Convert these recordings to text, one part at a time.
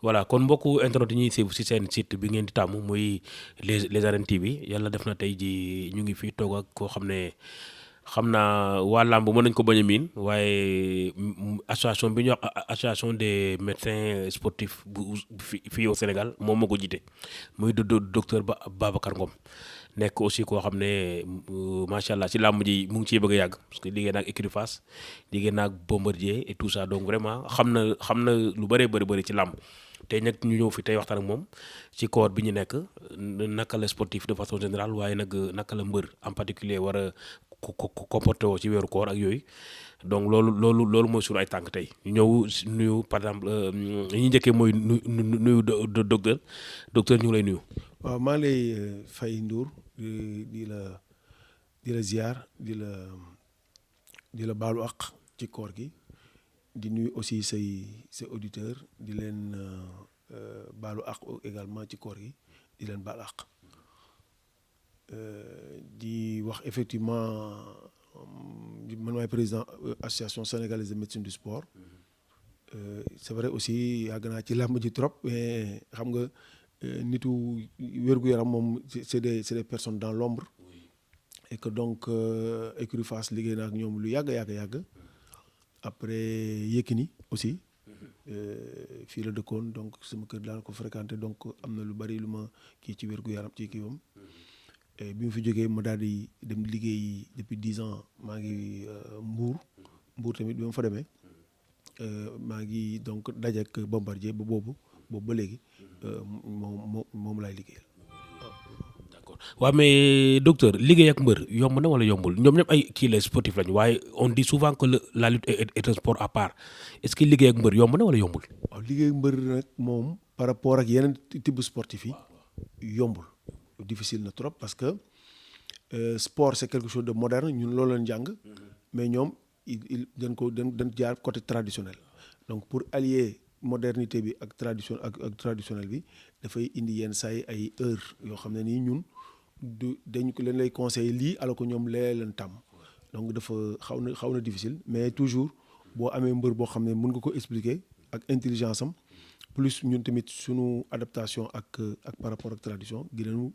voilà kon mbokku internet yi ñuy suivre ci seen site bi ngeen di tàmm muy les arènes TV yàlla def na tey ji ñu ngi fii toog ak koo xam ne xam naa waa làmb mën nañ ko bañ a miin waaye association bi ñuy wax association des médecins sportifs bu fii au Sénégal moom moo ko jiite muy docteur Babacar Ngom nekk aussi koo xam ne macha allah ci làmb ji mu ngi ciy bëgg a yàgg parce que liggéey naag écurie Fass liggéey naag Bombardier et tout ça donc vraiment xam na lu bëree bëri ci làmb tey nag ñu ñëw fi tey waxtaan ak moom ci koor bi ñu nekk naka la sportif de façon générale waaye nag naka la mbër en particulier war a comporté woo ci weeru koor ak yooyu donc loolu mooy suñu ay tànk tey ñu ñëw nuyu par exemple ñi njëkkee mooy nuyu docteur ñu ngi lay nuyu. waaw maa ngi lay fay Ndour di la ziar di la baalu àq ci koor gi di nuyu aussi say auditeurs di leen baalu àq également ci koor gi di leen baal àq di wax effectivement man maay président association sénégalaise de médecine du sport c'est vrai aussi yàgg naa ci làmb ji trop mais xam nga. nitu wér-gu-yaram moom c'est des personnes dans l'ombre et que donc écurie Fass liggéey na ak ñoom lu yàgg après Yékini aussi fii la dëkkoon donc sama kër daan ko fréquenté donc am na lu bari lu ma kii ci wér-gu-yaram ci kii moom bi mu fi jógee ma daal di dem liggéey depuis 10 ans maa ngi Mbour tamit bi ma fa demee maa ngi donc dajeek Bombardier boobu ba léegi moom laay liggéeyal. d'accord waaw mais docteur liggéey ak mbër yomb na wala yombul ñoom ñëpp ay kii les sportifs lañu waaye on dit souvent que la lutte est un sport à part est-ce que liggéey ak mbër yomb na wala yombul. waaw liggéey ak mbër nag moom par rapport ak yeneen type sportif yi yombul difficile na trop parce que sport c'est quelque chose de moderne ñun loolu lañ jàng mais ñoom dañ jaar côté traditionnel donc pour allier. modernité bi ak traditionnel bi dafay indi yenn saa yi ay heures yoo xam ne nii ñun dañ ko leen lay conseiller lii alors que ñoom lee leen tàmm donc dafa xaw na difficile mais toujours boo amee mbër boo xam ne mën nga ko expliquer ak intelligence am plus ñun tamit suñu adaptation ak par rapport ak tradition di leen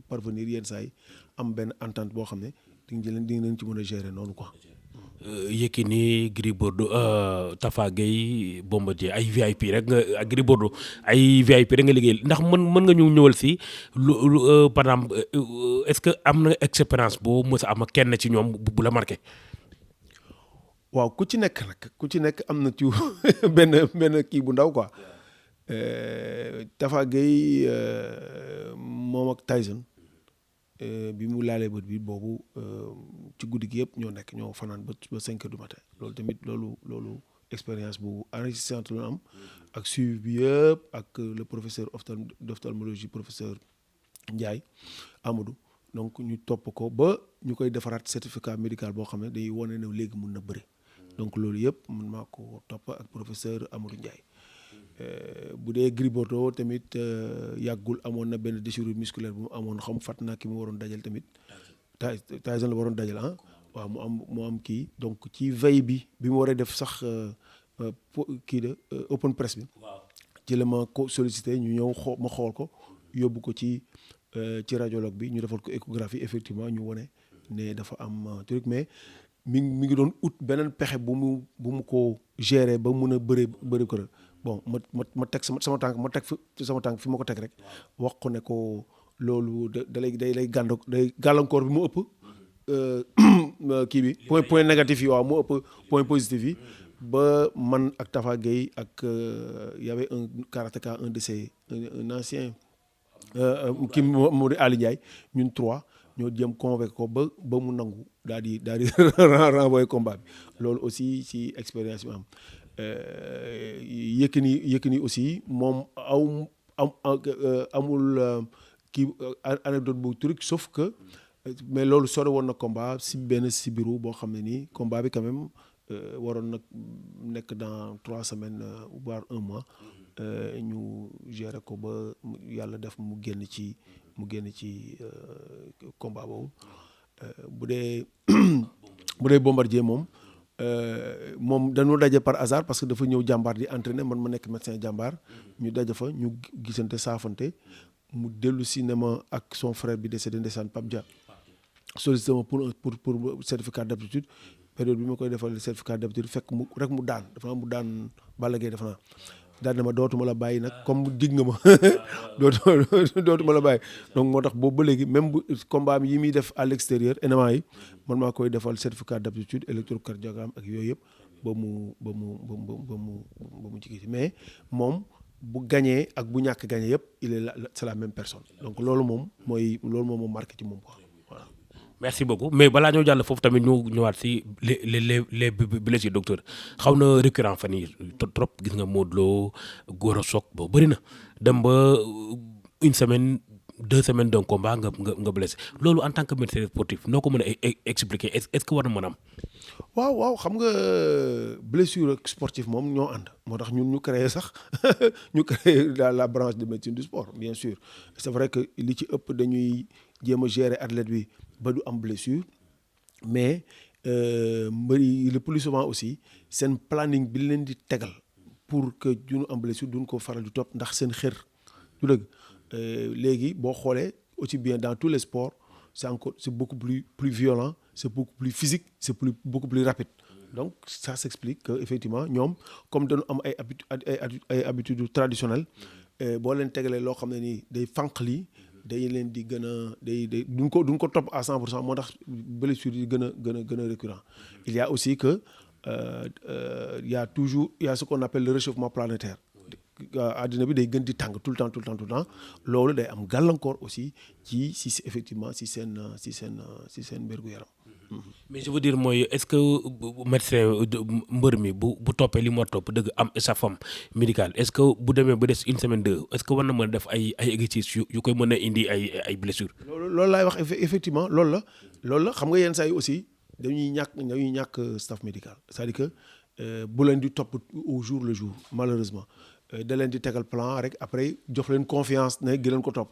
parvenir yenn saa yi am benn entente boo xam ne di nga leen ci mën a gérer noonu quoi. Yékini Gris Bordeaux Tafa Gueye Bombardier ay VIP rek nga Gris Bordeaux ay VIP rek nga liggéey ndax mën nga ñu ñëwal si lu par exemple est-ce que am na expérience boo mës a am ak kenn ci ñoom bu la marqué. waaw ku ci nekk am na ci benn kii bu ndaw quoi Tafa Gueye moom ak Tyson. bi mu laalee bët bi boobu ci guddi gi yëpp ñoo fanaan ba 5 heures du matin loolu tamit loolu expérience bu enrichissante la am ak suivi bi yëpp ak le professeur d'ophtalmologie professeur Ndiaye Amadou donc ñu topp ko ba ñu koy defaraat certificat médical boo xam ne day wane ne léegi mun na bëri donc loolu yëpp mun maa ko topp ak professeur Amadou Ndiaye. bu dee Gris Bordeaux tamit yàggul amoon na benn déchirure musculaire bu mu amoon xam fàtt naa ki mu waroon dajal tamit Tyson la waroon dajal waaw mu am kii donc ci veille bi mu waree def sax kii de open press bi ci la ma ko sollicité ñu ñëw ma xool ko yóbbu ko ci radiologue bi ñu defal ko échographie effectivement ñu wone ne dafa am truc mais mi ngi doon ut beneen pexe bu mu ko gérer ba mun a bëri ko bon ma teg sama tànk fi ma ko teg rek wax ko ne ko loolu day gàllankoor bi mu ëpp kii bi point négatif yi waaw mu ëpp point positif yi ba man ak Tafa Gueye ak y avait un karatéka un de ses un ancien kii moo di Ali Ndiaye ñun 3 ñoo jëm convaincre ko ba mu nangu daal di renvoyer combat bi loolu aussi ci expérience bi am Yékini aussi moom amul kii anecdote bu truc sauf que mais loolu sore woon na combat si benn sibiru boo xam ne nii combat bi quand même waroon nag nekk dans 3 semaines voire 1 mois ñu gérer ko ba yàlla def mu génn ci combat boobu bu dee Bombardier moom moom dañoo daje par hasard parce que dafa ñëw jàmbaar di entraîner man ma nekk médecin jàmbaar ñu daje fa ñu gisante saafante mu dellu si ne ma ak son frère bi décédé ndeysaan Pape Dia sollicité ma pour certificat d'aptitude période bi ma koy defal certificat d'aptitude fekk mu daan dafa mu daan Balla Gaye dafa naa daan na ma dootuma la bàyyi nag comme dig nga ma dootuma la bàyyi donc moo tax boobu ba léegi même bu combat yi muy def à l'extérieur MMA yi man maa koy defal certificat d'aptitude électrocardiogramme ak yooyu yëpp ba mu jigéen mais moom bu gañee ak bu ñàkk gañee yëpp c'est la même personne donc loolu moom moo marqué ci moom quoi voilà. merci beaucoup mais balaa ñoo jàll foofu tamit ñu ñëwaat si les blessures docteur xaw na récurrent fan yii trop gis nga Modou Lo Gora Sock ba bëri na dem ba une semaine 2 semaines d'un combat nga blessé loolu en tant que médecin sportif noo ko mën a expliquer est-ce que war na mën a am. waaw xam nga blessure sportive moom ñoo ànd moo tax ñun ñu créé sax ñu créé la branche de médecine du sport bien sûr c'est vrai que li ci ëpp dañuy jéem a gérer athlète bi ba du am blessure mais mbër yi le plus souvent aussi seen planning bi leen di tegal pour que duñu am blessure duñ ko faral di topp ndax seen xër du dëgg léegi boo xoolee aussi bien dans tous les sports c'est beaucoup plus violent c'est beaucoup plus physique c'est beaucoup plus rapide donc ça s'explique que effectivement ñoom comme dañu am ay habitudes traditionnelles boo leen tegalee loo xam ne nii day fànq lii day leen di gën a day duñ ko topp à 100% moo tax blessures yi gën a récurrent il y a aussi que il y a ce qu'on appelle le réchauffement planétaire àddina bi day gën di tàng tout le temps loolu day am gàllankoor aussi si effectivement si seen wér-gu-yaram. mais je veux dire mooy est-ce que médecin mbër mi bu toppee li mu war topp dëgg am échafaudage médical est-ce que bu demee ba des une semaine deux est-ce que war na mën a def ay exercices yu koy mën a indi ay blessures. loolu laay wax effectivement loolu la xam nga yenn saa yi aussi dañuy ñàkk staff médical c'est-à-dire que bu leen di topp au jour le jour malheureusement. da leen di tegal plan rek après jox leen confiance ne gi leen ko topp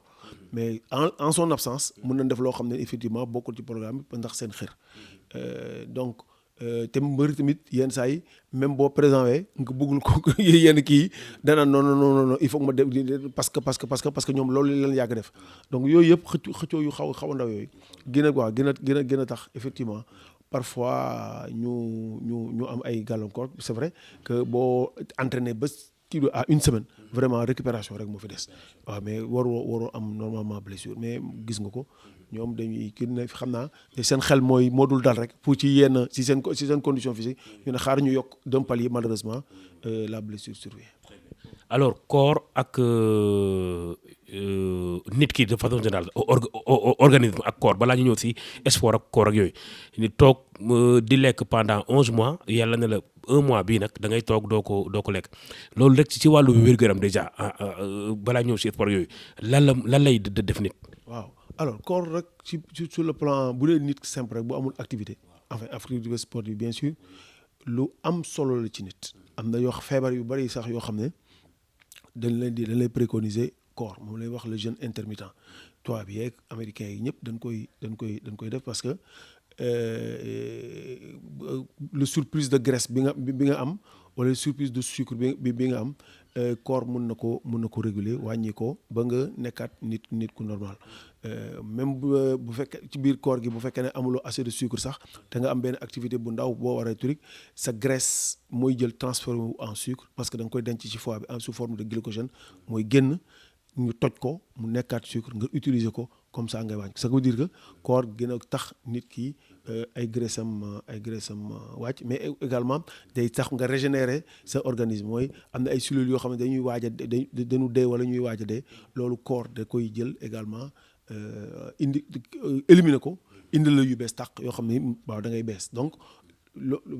mais en son absence mën nañ def loo xam ne effectivement bokkul ci programme bi ndax seen xër donc te mbër tamit yenn saa yi même boo présenté nga bëggul ko yenn kii dana non il faut que ma def parce que ñoom loolu leen yàgg def donc yooyu yëpp xëccoo yu xaw a ndaw yooyu gën a tax effectivement parfois ñu am ay gàllankoor c'est vrai que boo entraîné ba kii à une semaine vraiment récupération rek moo fi des waaw mais waroo am normalement blessure mais gis nga ko ñoom dañuy kii ne xam naa seen xel moo dul dal rek pour ci yenn si seen condition physique ñu ne xaar ñu yokk d'un palier malheureusement la blessure survient. alors corps ak nit ki de façon générale organisme ak corps balaa ñu ñëw si sport ak corps ak yooyu ni toog di lekk pendant 11 mois yàlla ne la 1 mois bii nag da ngay toog doo ko lekk loolu rek ci wàllu wér-gu-yaram déjà balaa ñëw si sport yooyu lan lay def nit. waaw alors corps rek sur le plan bu dee nit simple rek bu amul activité enfin activité sportive bien sûr lu am solo la ci nit am na yoo feebar yu bari sax yoo xam ne dañ lay préconiser corps moom lay wax le jeûne intermittent tubaab bi yeeg américains yi ñëpp dañ koy def parce que le surplus de graisse bi nga am wala le surplus de sucre bi nga am corps mun na ko réguler wàññi ko ba nga nekkaat nit ku normal même bu fekkee ci biir corps gi bu fekkee ne amuloo assez de sucre sax te nga am benn activité bu ndaw boo waree turik sa graisse mooy jël transformé en sucre parce que da nga koy denc ci foie bi sous forme de glycogène mooy génn ñu toj ko mu nekkaat sucre nga utiliser ko comme ça ngay wàññi ça veut dire que corps gën a tax nit ki ay graisse am wàcc mais également day tax nga régénérer sa organisme mooy am na ay cellules yoo xam ne dañuy waaj a dañu dee wala ñuy waaj a dee loolu corps da koy jël également éliminer ko indi la yu bees tàq yoo xam ne waaw da ngay bees donc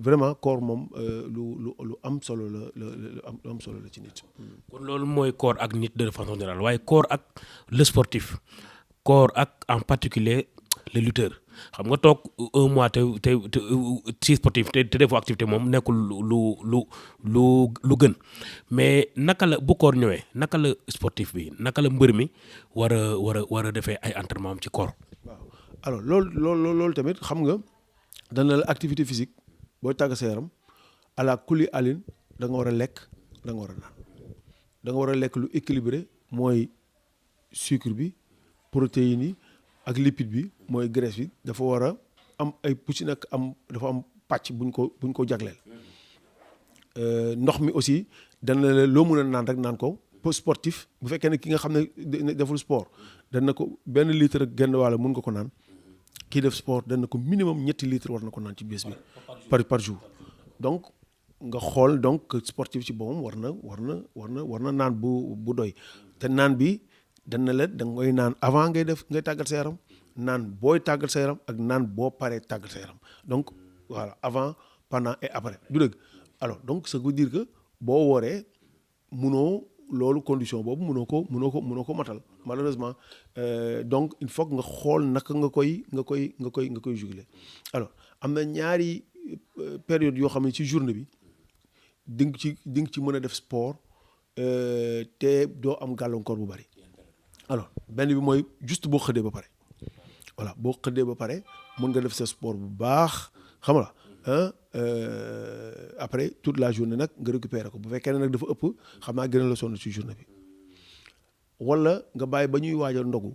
vraiment corps moom lu am solo lu am solo la ci nit. kon loolu mooy corps ak nit de façon générale waaye corps ak le sportif corps ak en particulier le lutteur xam nga toog 1 mois te ci sportif te defoo activité moom nekkul lu gën mais naka la bu corps ñëwee naka la sportif bi naka la mbër mi war a defee ay entraînement am ci corps. waaw alors loolu tamit xam nga dana la activité physique booy tàggat sa yaram ala kulli alin da nga war a lekk da nga war a naan da nga war a lekk lu équilibré mooy sucre bi protéines yi ak lipide bi mooy graisse bi dafa war a am ay pucci nag dafa am pàcc buñ ko jagleel ndox mi aussi dana la loo mën a naan rek naan ko pour sportif bu fekkee ne ki nga xam ne deful sport dana ko 1 litre ak genn wàll mun nga ko naan kii def sport dana ko minimum 3 litres war na ko naan ci bés bi par jour donc nga xool donc sportif ci boppam war na naan bu doy te naan bi dana la da ngay naan avant ngay tàggat sa yaram naan booy tàggat sa yaram ak naan boo paree tàggat sa yaram donc voilà avant pendant et après du dëgg alors donc ça veut dire que boo wooree munoo loolu condition boobu munoo ko matal malheureusement donc il faut que nga xool naka nga koy juguler alors am na ñaari période yoo xam ne ci journée bi di nga ci mën a def sport te doo am gàllankoor bu bari alors benn bi mooy juste boo xëddee ba pare voilà boo xëddee ba pare mën nga def sa sport bu baax xam nga après toute la journée nag nga récupérer ko bu fekkee ne nag dafa ëpp xam naa gën a la sonn ci journée bi wala nga bàyyi ba ñuy waajal ndogu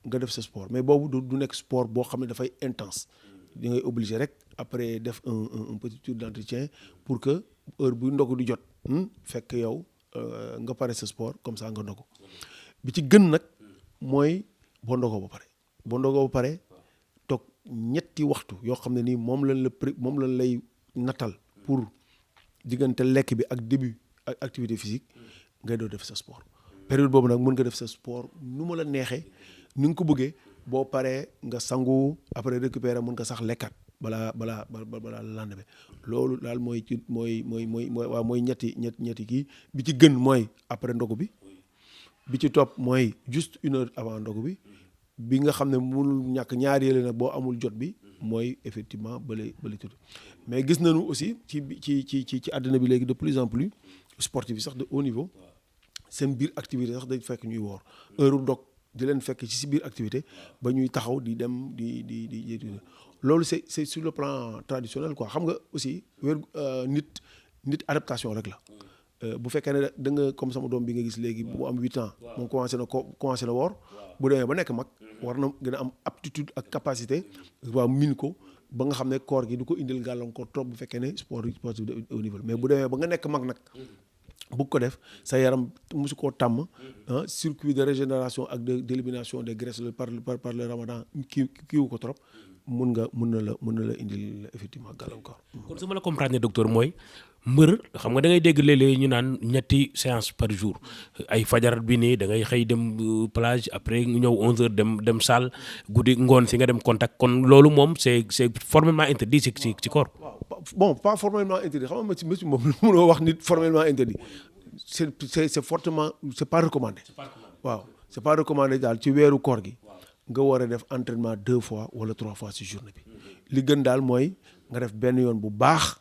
nga def sa sport mais boobu du nekk sport boo xam ne dafay intense di ngay obligé rek après def un petit tour d'entretien pour que heure bu ndogu di jot fekk yow nga pare sa sport comme ça nga ndogu bi ci gën nag mooy boo ndogoo ba pare toog 3 waxtu yoo xam ne nii moom lañ lay nattal pour diggante lekk bi ak début ak activité physique ngay doo def sa sport période boobu nag mën nga def sa sport nu ma la neexee ni nga ko bëggee boo paree nga sangu après récupérer mën nga sax lekkat balaa lendemain loolu daal mooy ñetti kii bi ci gën mooy après ndogu bi ci topp mooy juste 1 heure avant ndogu bi nga xam ne mënul ñàkk ñaari yële nag boo amul jot bi mooy effectivement bële tudd mais gis nañu aussi ci àddina bi léegi de plus en plus sportif bi sax de haut niveau seen biir activité sax dañ fekk ñuy woor heure dog di leen fekk ci si biir activité ba ñuy taxaw di dem di loolu c'est sur le plan traditionnel quoi xam nga aussi nit adaptation rek la bu fekkee ne da nga comme sama doom bi nga gis léegi bu am 8 ans moom commencé na woor bu demee ba nekk mag war na gën a am aptitude ak capacité waaw min ko ba nga xam ne koor gi du ko indil gàllankoor trop bu fekkee ne sport de haut niveau mais bu demee ba nga nekk mag nag bu ko def sa yaram mosu koo tàmm circuit de régénération ak d'élimination des graisses par le ramadan kiiwu ko trop mun na la indil effectivement gàllankoor. kon su ma la comprendre docteur mooy mbër xam nga da ngay dégg léeg-léeg ñu naan 2 séances par jour ay fajar bi nii da ngay xëy dem plage après ñëw 11h dem salle guddi ngoon si nga dem contact kon loolu moom c'est formellement interdit ci corps. waaw bon pas formellement interdit xam nga médecine moom mënoo wax nit formellement interdit c'est fortement c'est pas recommandé. waaw c'est pas recommandé daal ci weeru koor gi. nga war a def entraînement 2 fois wala 3 fois ci journée bi li gën daal mooy nga def benn yoon bu baax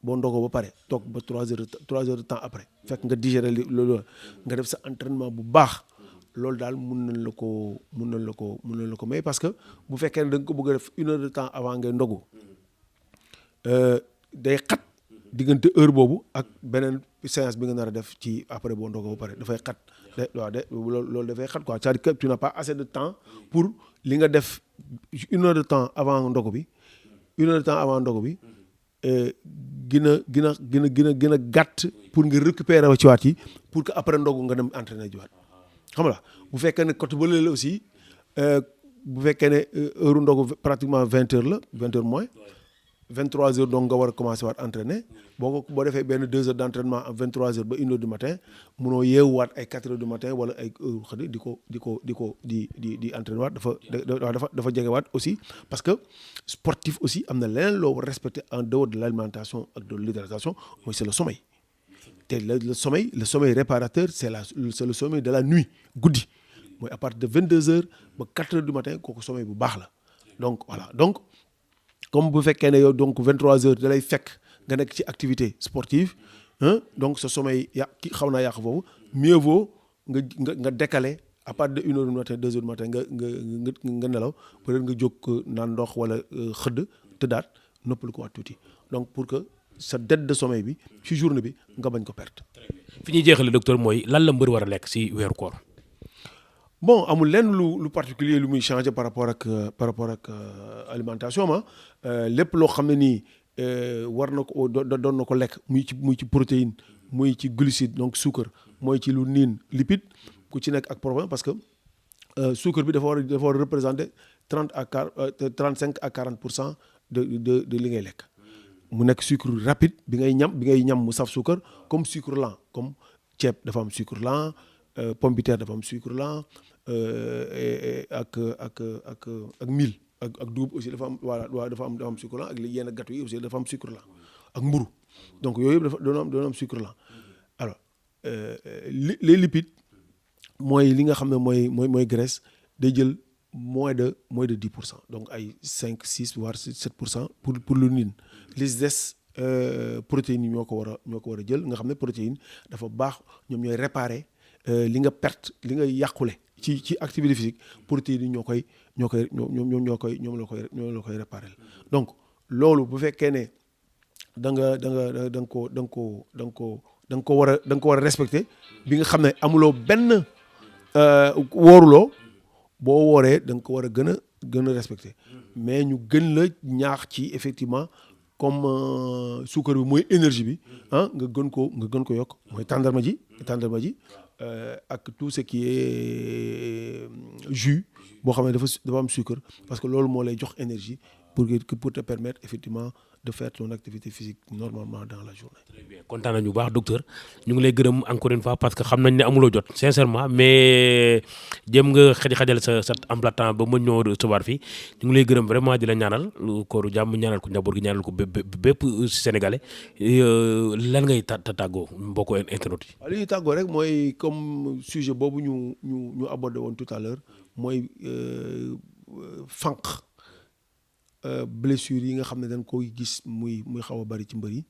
boo ndogoo ba pare toog ba 3 heures de temps après fekk nga digérer loolu nga def sa entraînement bu baax loolu daal mun nañ la ko may parce que bu fekkee ne da nga ko bëgg a def 1 heure de temps avant ngay ndogu day xat diggante heure boobu ak beneen séance bi nga nar a def ci après boo ndogoo ba pare dafay xat. loolu dafay xat quoi c'est-à-dire que tu n'as pas assez de temps pour li nga def 1 heure de temps avant ndogu bi 1 heure de temps avant ndogu bi gën a gàtt pour nga récupérer wa ci waat yi pour que après ndogu nga dem entraîner jiwaat xam nga bu fekkee ne côté bële la aussi bu fekkee ne heure ndogu pratiquement 20 heures la 20 heures moins 23 heures donc nga war a commencer waat entraîner boo defee benn 2 heures d'entraînement à 23 heures ba 1 heure du matin munoo yeewuwaat ay 4 heures du matin wala ay heure xëy di entraîner waat dafa jegewaat aussi parce que sportif aussi am na leneen loo respecter en dehors de l'alimentation ak de l'hydratation mooy c'est le sommeil te le sommeil réparateur c'est le sommeil de la nuit guddi mooy à partir de 22 heures ba 4 heures du matin kooku sommeil bu baax la donc voilà donc comme bu fekkee ne yow donc 23 heures da lay fekk nga nekk ci activité sportive donc sa sommeil xaw naa yàq foofu mieux vaut nga décaler à partir de 1 heure du matin 2 heures du matin nga nelaw peut-être nga jóg naan ndox wala xëdd tëddaat noppal ko waat tuuti donc pour que sa dette de sommeil bi ci journée bi nga bañ ko perte. fi ñuy jeexale docteur mooy lan la mbër war a lekk si weeru koor. bon amul lenn lu particulier lu muy changer par rapport ak alimentation ma lépp loo xam ne nii war na ko doon na ko lekk muy ci protéine muy ci glucide donc sucre mooy ci lu niin lipide ku ci nekk ak problème parce que sucre bi dafa war a représenter 35 à 40% de li ngay lekk. mu nekk sucre rapide bi ngay ñam mu saf sucre comme sucre lent comme ceeb dafa am sucre lent pomme de terre dafa am sucre lent ak mil ak dugub aussi dafa am voilà dafa am sucre lent ak yenn gâteau yi aussi dafa am sucre lent ak mburu donc yooyu yëpp dafa doon am sucre lent alors les lipides mooy li nga xam ne mooy graisse day jël moins de 10%, donc ay 5 6 voire 7% pour le niin les des protéines yi ñoo ko war a jël nga xam ne protéine dafa baax ñoom ñooy réparer li nga perte li nga yàqule ci activité physique protéines yi ñoo la koy réparer donc loolu bu fekkee ne da nga ko war a respecter bi nga xam ne amuloo benn wooruloo boo wooree da nga ko war a gën a respecter mais ñu gën la ñaax ci effectivement comme suukar bi mooy énergie bi nga gën ko yokk mooy tàndarma ji ak tout ce qui est jus boo xam ne dafa am sucre parce que loolu moo lay jox énergie pour te permettre effectivement de faire ton activité physique normalement dans la journée. Très bien kontaan nañu bu baax docteur ñu ngi lay gërëm encore une fois parce que xam nañ ne amuloo jot sincèrement mais jéem nga xajal sa emploi temps ba mën ñoo recevoir fii ñu ngi lay gërëm vraiment di la ñaanal kooru jàmm ñaanal ko njaboot gi ñaanal ko bépp sénégalais lan ngay tàggoo mbokku internet yi. waaw li ñuy tàggoo rek mooy comme sujet boobu ñu abordé woon tout à l'heure mooy fànq. Blessures yi nga xam ne dañ koy gis muy xaw a bari ci mbër yi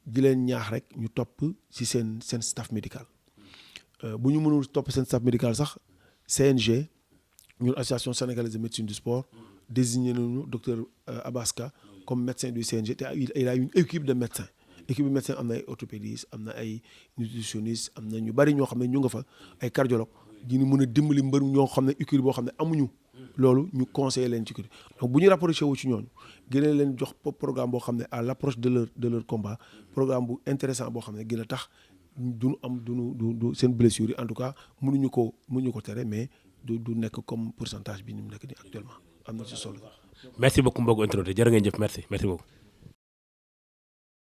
di leen ñaax rek ñu topp ci seen staff médical bu ñu mënul topp seen staff médical sax CNG ñun association sénégalaise de médecine du sport désigné nañu docteur Abaska comme médecin du CNG te il a une équipe de médecins équipe de médecins am na ay orthopédistes am na ay nutritionnistes am na ñu bari ñoo xam ne ñu nga fa ay cardiologues ñu mën a dimbali mbër ñoo xam ne équipe boo xam ne amuñu. loolu ñu conseillé leen ci kër donc bu ñu rapproché wu ci ñooñu gën leen jox programme boo xam ne à l'approche de leur combat programme bu intéressant boo xam ne gën a tax du seen blessure yi en tout cas mënuñu ko tere mais du nekk comme pourcentage bi ni mu nekk nii actuellement am na ci solo. merci beaucoup mbokku internet jërë ngeen jëf merci beaucoup.